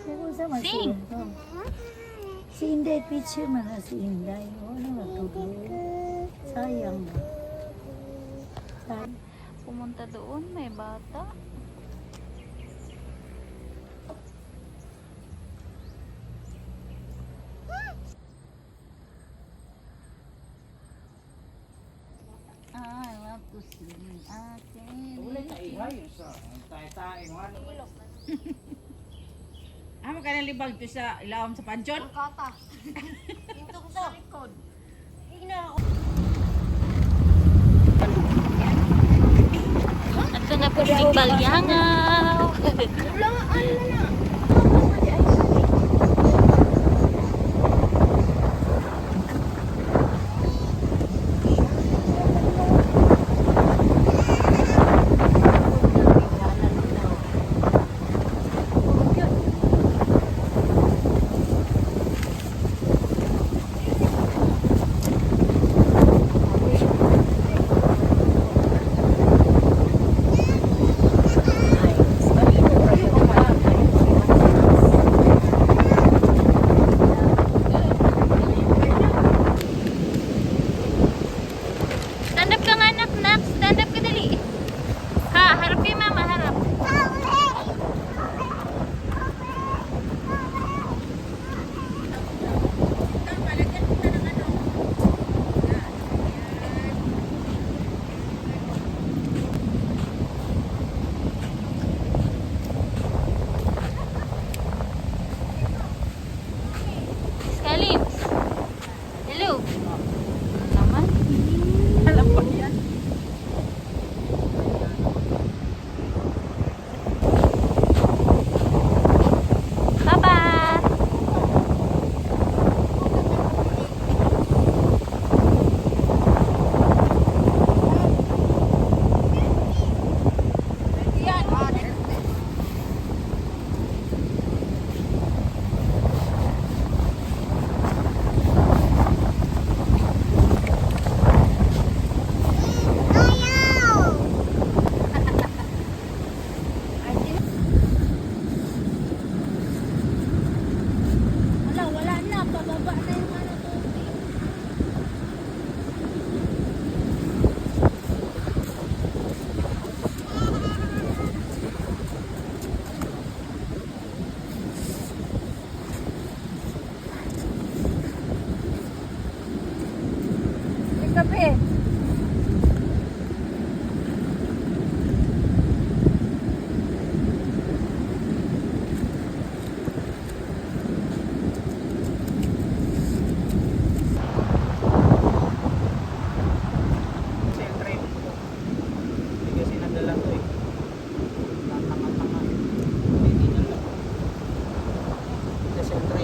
Sama si Sing. Indo. Si Inday, picture mana si Inday. Wala na tuloy. Sayang ba? Sayang. Pumunta doon, may bata. I love to sing. Wala na ihay sa tae-tae mo ano. Amo ka na libag to sa ilawom sa pansyon? Kata. Pinto ko sa likod. Ina Ito na po si Balyangaw. Stand up ka nga, nak. Stand up ka dali. Ha, harap kay mama, harap. Skalim. Hello. Naman. Alam ko yan. Bye-bye. wala na. Pababa na yung ano tubig. Kape. Siyempre. Hindi kasi nadala to eh. Tanga-tanga. Hindi na lang. Siyempre.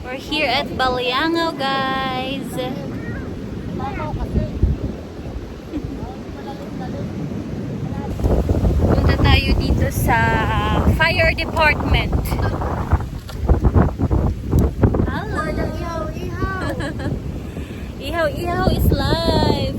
We're here at Baliangao, guys. Punta tayo dito sa fire department. Hello. Ihaw is live.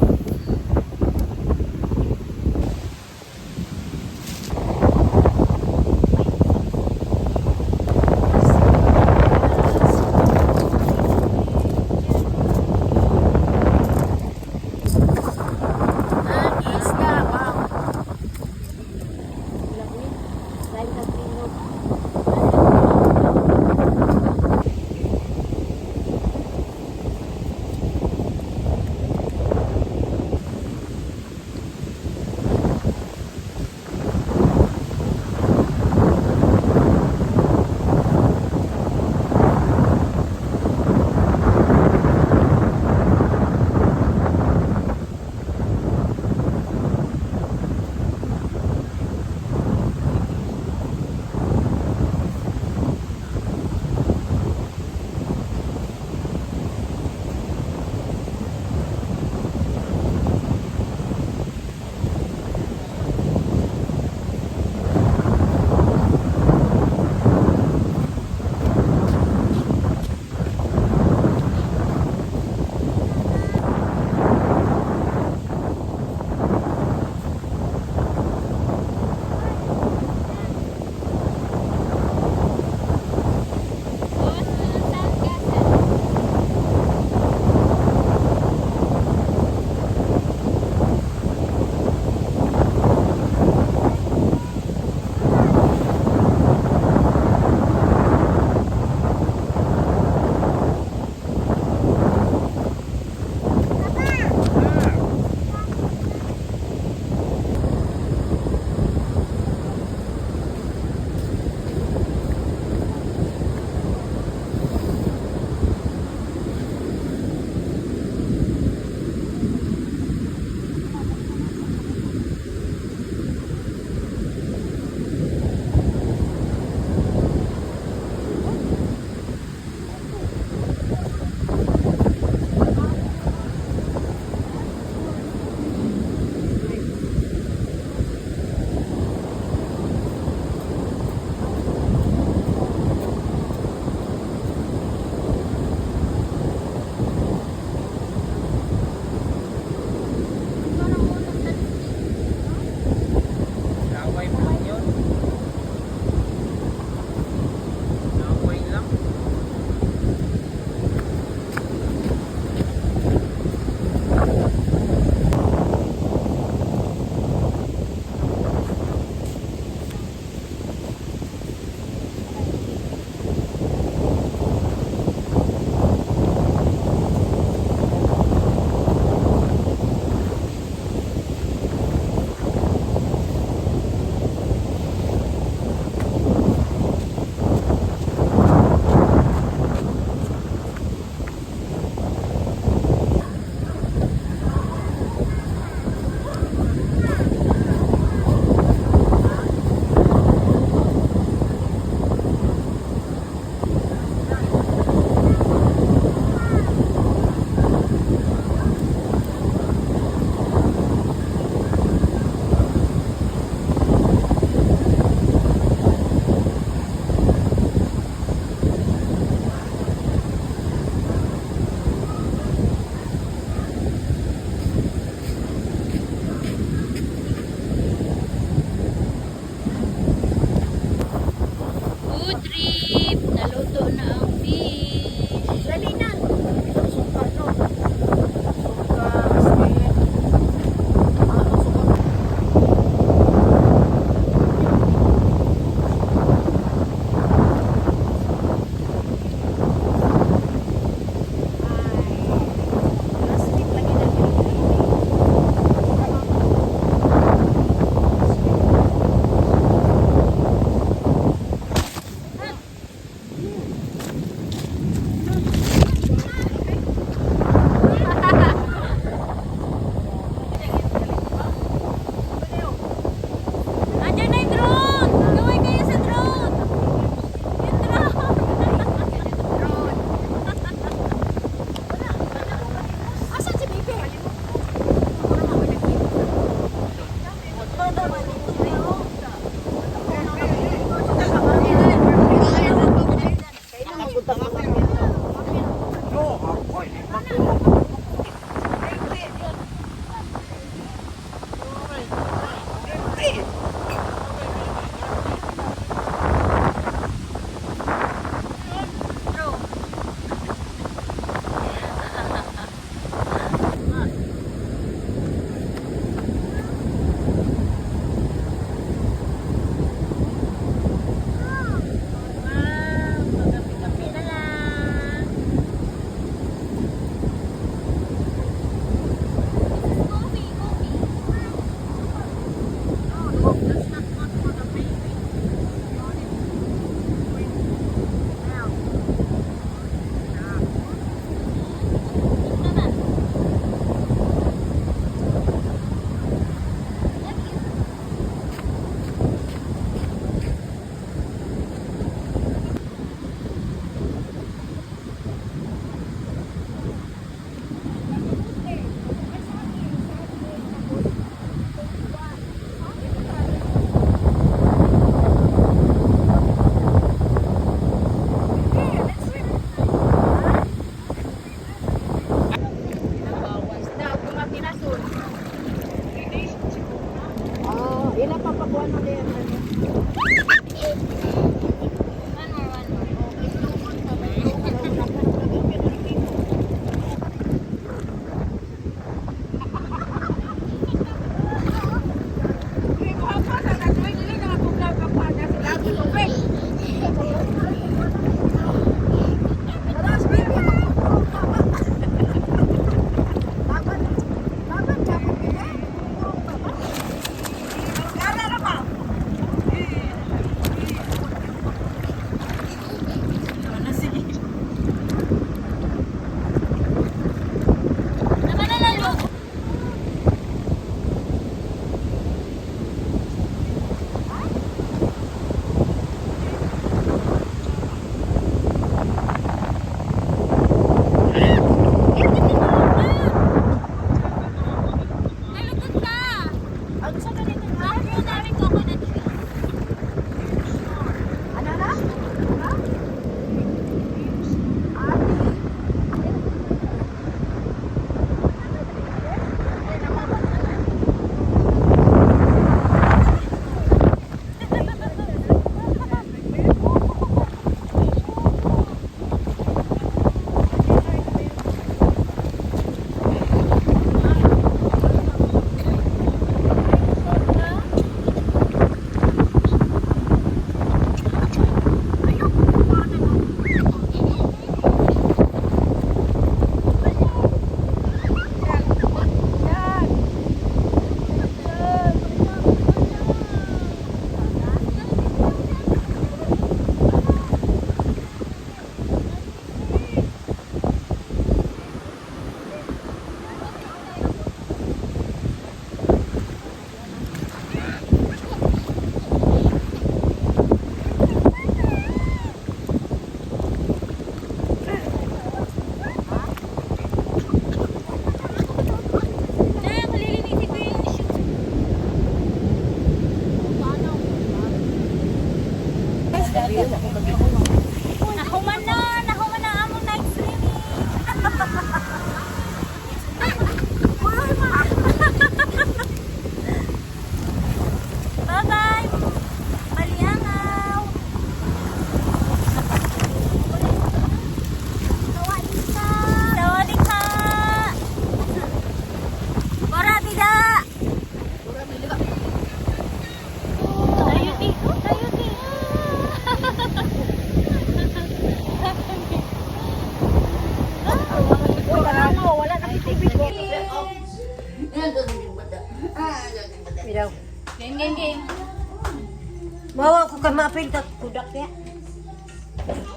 Bawa ko ka mapil ka kudak ya.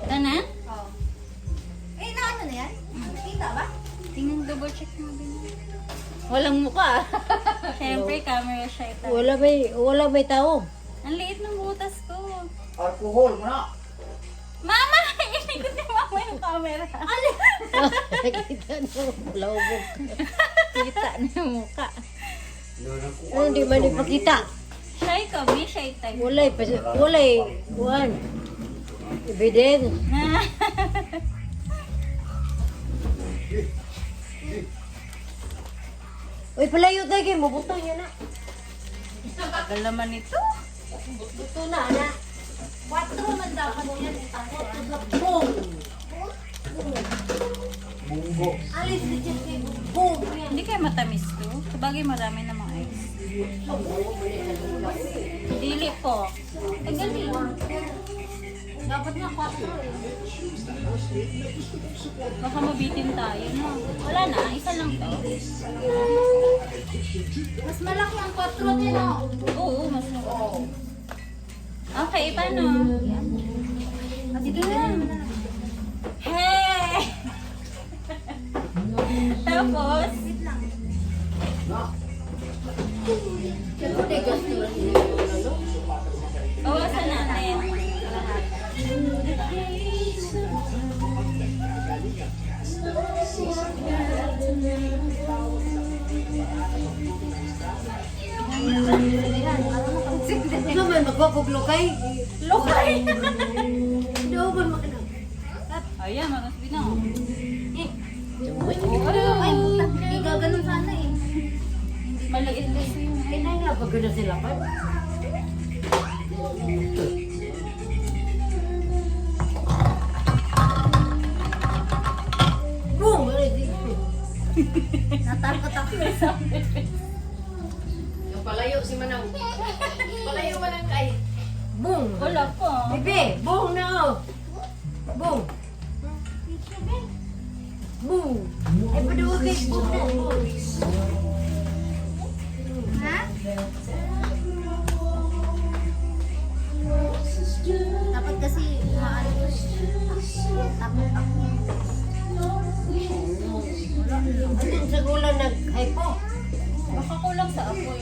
Tana? Eh, naano na yan? Kita ba? Tingnan, double check mo din. Walang mukha. Siyempre, camera shy tayo. Wala may tao. Ang liit ng butas ko. Alcohol mo na. Mama! Inikot ni Mama yung camera. Nakita na, laubog. Kita na yung mukha. Hindi man ipakita. Shy kami, shy type. Walay, kuhan. Ibidin. Uy, palayo tayo kayo. Mabuto niya na. Tagal naman ito. Buto na, na. 4 man dapat yan. Boom! Bunggo. Alis na dyan kayo. Boom! Hindi kaya matamis to. Sabagay marami namang ice. Dili po. Tagalin. Dapat nga 4 eh. Baka mabitin tayo, no? Wala na, isa lang to. Mas malaki ang 4 din, no? Oo, mas malaki. Okay, paano? Sige na. Hey! Tapos, bawasan natin. Naman, magpapuglo kay. Lokay! Doon makinang. Ayan, manas binaw. Ay, hindi gaganon sana eh. Maliit kasi yun. Kaya nga, pag gano'n sila pa. Boom! Natakot ako sa Yung palayo si Manang. Palayo Manang kay. Boom! Wala po. Bebe, boom na oh! Boom! Boom! Ay, paduwa kay boom na. Ha? Dapat kasi maano ko. Takot ako. Anong sa gulang nag-hypo? Baka kulang sa apoy.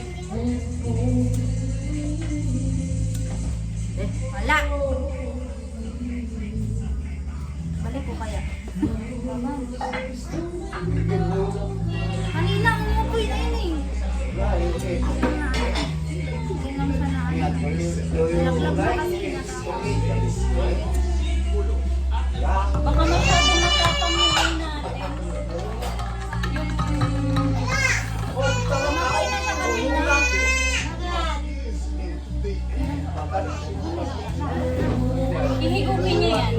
Wala. Balik ko kaya. Kanina, umupoy na yun eh. Ginang sa na ano. Laglag sa kasi Baka masyadong matapang yung wine natin. Umupoy na siya kanina. Ihigupin niya yan.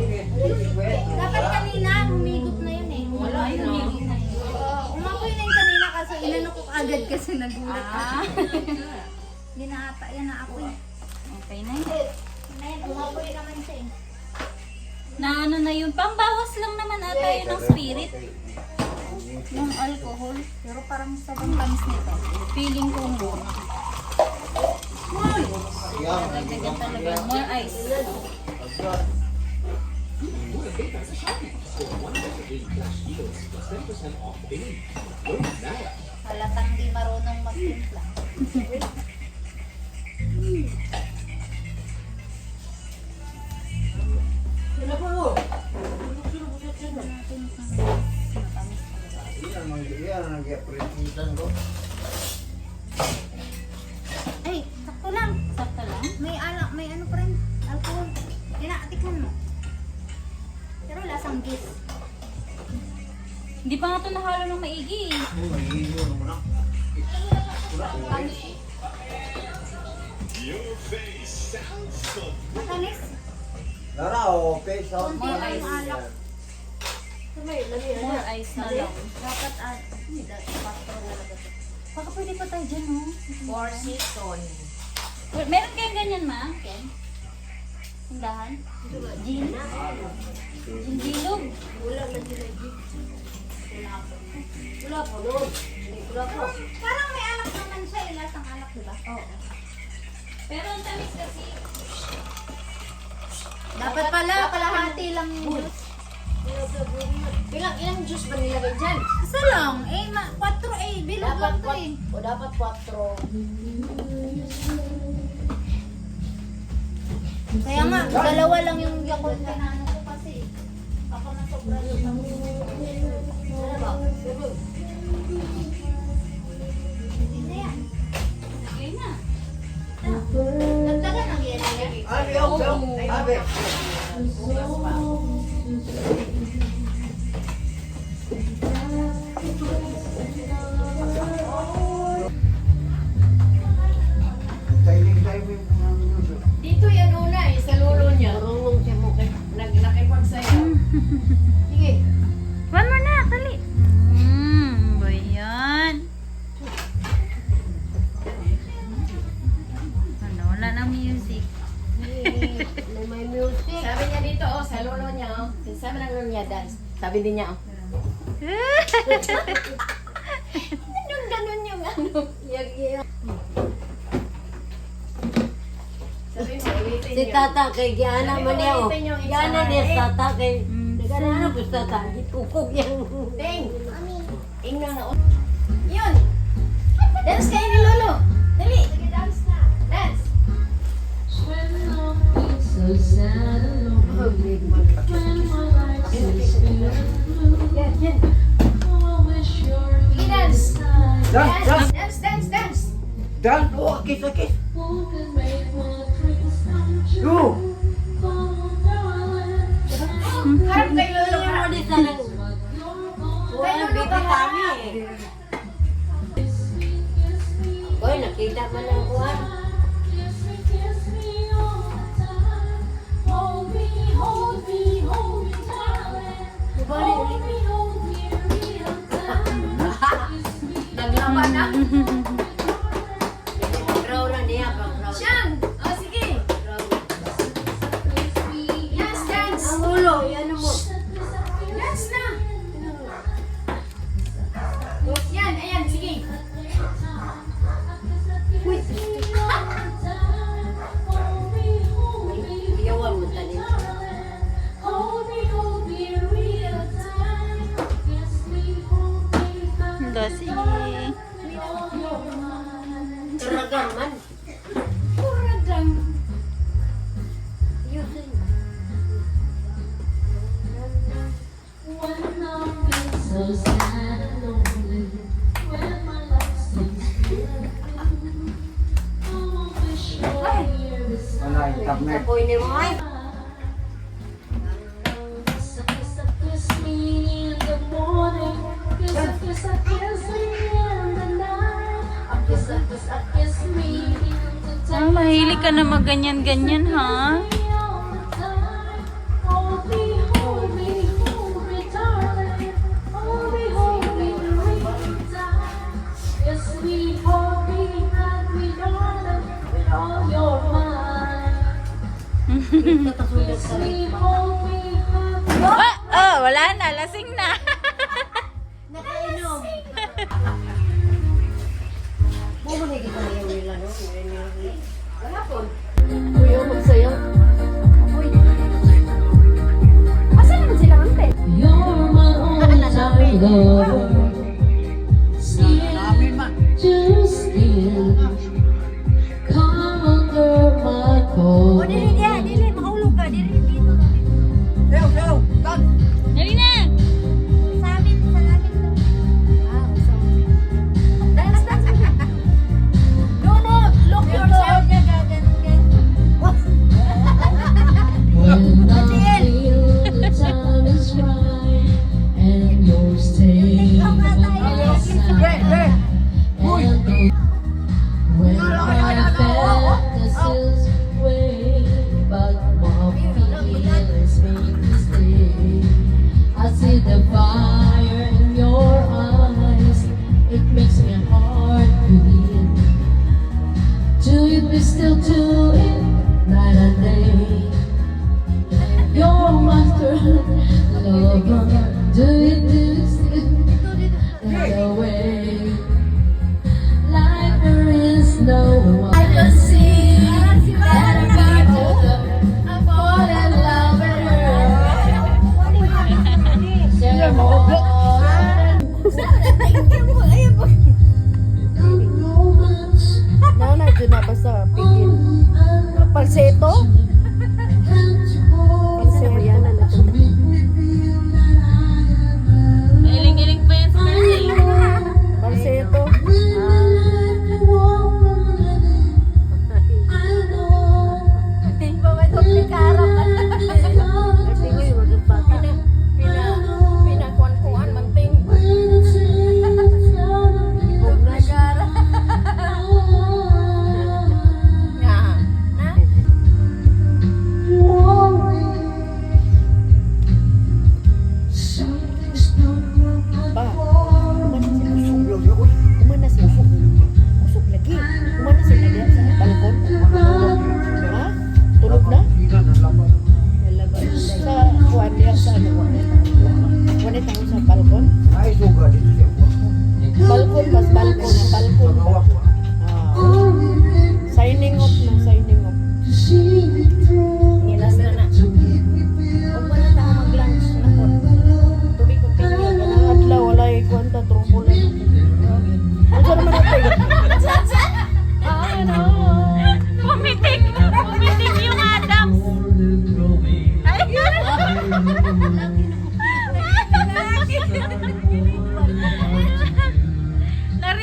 Dapat kanina, humigop na yun eh. Wala, humigop na yun. Umapoy na yung kanina kasi inano ko agad kasi nagulat ako. Ah. Hindi na ata yan na ako eh. Okay na yun. Ngayon, umapoy naman siya eh. Na ano na yun, pambawas lang naman ata yun ng spirit. Ng alcohol. Pero parang sobrang tamis nito. Feeling ko mo. Dagdagan talaga. More ice. Halatang di marunong magtimpla. Ay, sakto lang. Sakto lang. May ano pa rin, alcohol. Tikman mo. Pero lasang gis. Hindi pa nga ito nahalo ng maigi. Matanis. Lara, okay. Konti More lang yung ice. alak. More ice na lang. Dapat hindi dapat patro talaga to. Baka pwede pa tayo dyan, no? Four season. Meron kayong ganyan, ma? Ken? Tindahan? Gin? Gilog? Wala po doon. Wala po. Parang may alak naman siya, lasang alak, di ba? Oo. Pero ang tamis kasi. Dapat pala, kalahati lang yung juice. Ilang juice ba nilagay dyan? Isa lang. 4 eh. Bilog lang to eh. O dapat 4. Kaya nga, dalawa lang yung Yakult na ano ko kasi. Baka masobra yung ano ba? Hindi na yan. Okay na. Dagdagan ang yan. Abi, okay. Abi. Sige. One more na, dali. Ba yan? Ano, wala na music. May music. Sabi niya dito, oh, sa lolo niya, oh. Sabi ng lolo niya, dance. Sabi din niya, oh. Ganun yung ano. Yag-yag. Sabi mo, ulitin Si niyo. tata kay Giana Sabi mo, man niya. ulitin yung isa. Giana niya Eh, tata kay. Nagana po sa tata. Itukog yang. Ting. Ingnan na. Yun. Dance kayo ni Lolo. Dali. Dance na. Dance. Yan, yan. Sige, dance. Dance, dance, dance, dance. Dan! Oh, kiss, kiss! Yo! Harap kay Lolo, harap. Ano sa nang. Wala bibi kami eh. Oy, nakita man ang kuwan. Naglaban na. Pag-raw na niya, pag-raw. Siyan. Oh, sige. Yes, dance. Ang ulo, yan mo. Dance na. Yan, ayan, sige. Iyawan mo tanin. Hala, sige. Turagan man. Kuragang. Yusin. Wala, internet. Apoy ni mo ay. Ah, mahilig ka na magganyan-ganyan, ha? Kakasulat sa Wala na. Lasing na. nakainom. Bumalik kita na yung nila, no? Wala po. Kuya, magsayaw. Asa naman sila ang pet? Namin man. O, dili diya, dili. Makahulog ka. Dili dito. Sayo, sayo! Dan! Dali na. Sa amin, sa amin to. Ah, so. Dance, dance. No, no. Look yourself. Atiel.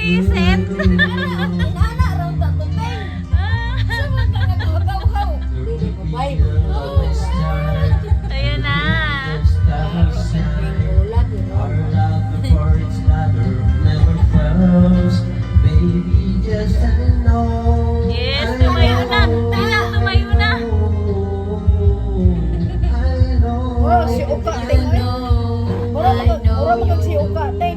Visit. Inana raw ta to, Teng. Sama ka nag-ugaw-ugaw. Ayan na. Yes, tumayo na. Tingnan, tumayo na. Oh, si Uka, Teng. Mura magag si Uka, Teng.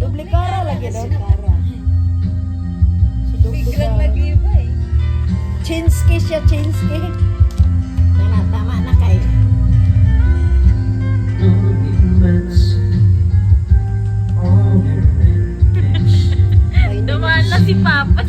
Doble cara lagi doon. Biglang lagi ba eh. Chinsky siya, Chinsky. Tama na kayo. Dumaan na si Papa.